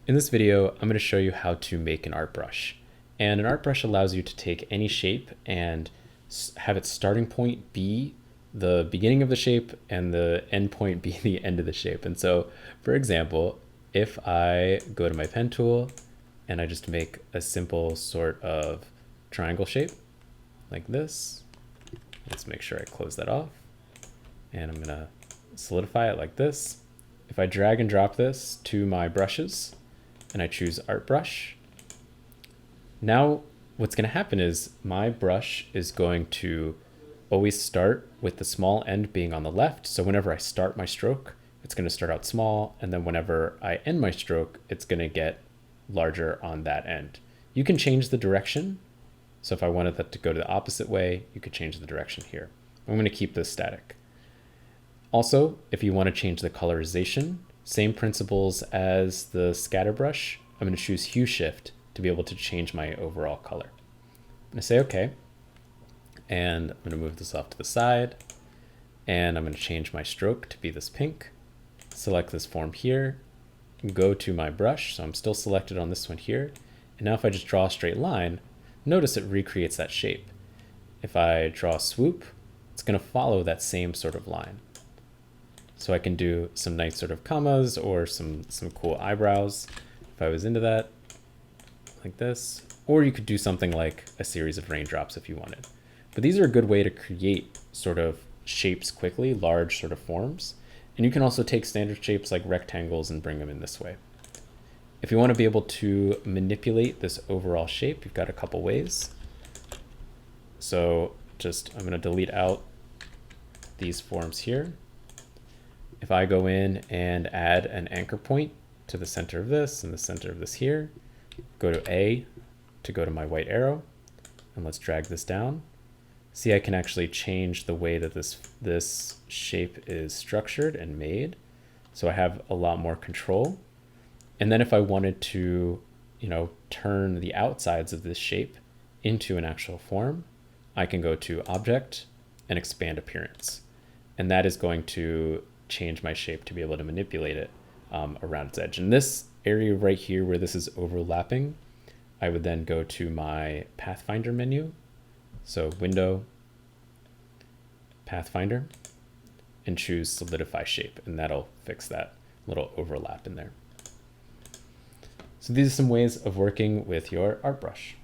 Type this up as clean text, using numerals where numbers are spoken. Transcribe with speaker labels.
Speaker 1: In this video, I'm going to show you how to make an art brush. And an art brush allows you to take any shape and have its starting point be the beginning of the shape and the end point be the end of the shape. And so, for example, if I go to my pen tool and I just make a simple sort of triangle shape like this, let's make sure I close that off. And I'm going to solidify it like this. If I drag and drop this to my brushes and I choose art brush, now what's going to happen is my brush is going to always start with the small end being on the left. So whenever I start my stroke, it's going to start out small. And then whenever I end my stroke, it's going to get larger on that end. You can change the direction. So if I wanted that to go to the opposite way, you could change the direction here. I'm going to keep this static. Also, if you want to change the colorization, same principles as the scatter brush, I'm going to choose hue shift to be able to change my overall color. I'm going to say okay, and I'm going to move this off to the side, and I'm going to change my stroke to be this pink, select this form here, go to my brush, so I'm still selected on this one here, and now if I just draw a straight line, notice it recreates that shape. If I draw a swoop, it's going to follow that same sort of line. So I can do some nice sort of commas or some cool eyebrows if I was into that, like this. Or you could do something like a series of raindrops if you wanted. But these are a good way to create sort of shapes quickly, large sort of forms. And you can also take standard shapes like rectangles and bring them in this way. If you want to be able to manipulate this overall shape, you've got a couple ways. So I'm going to delete out these forms here. If I go in and add an anchor point to the center of this and the center of this here, go to A to go to my white arrow, and let's drag this down. See, I can actually change the way that this shape is structured and made. So I have a lot more control. And then if I wanted to, turn the outsides of this shape into an actual form, I can go to Object and Expand Appearance. And that is going to change my shape to be able to manipulate it around its edge. In this area right here where this is overlapping, I would then go to my Pathfinder menu. So Window, Pathfinder, and choose Solidify Shape, and that'll fix that little overlap in there. So these are some ways of working with your art brush.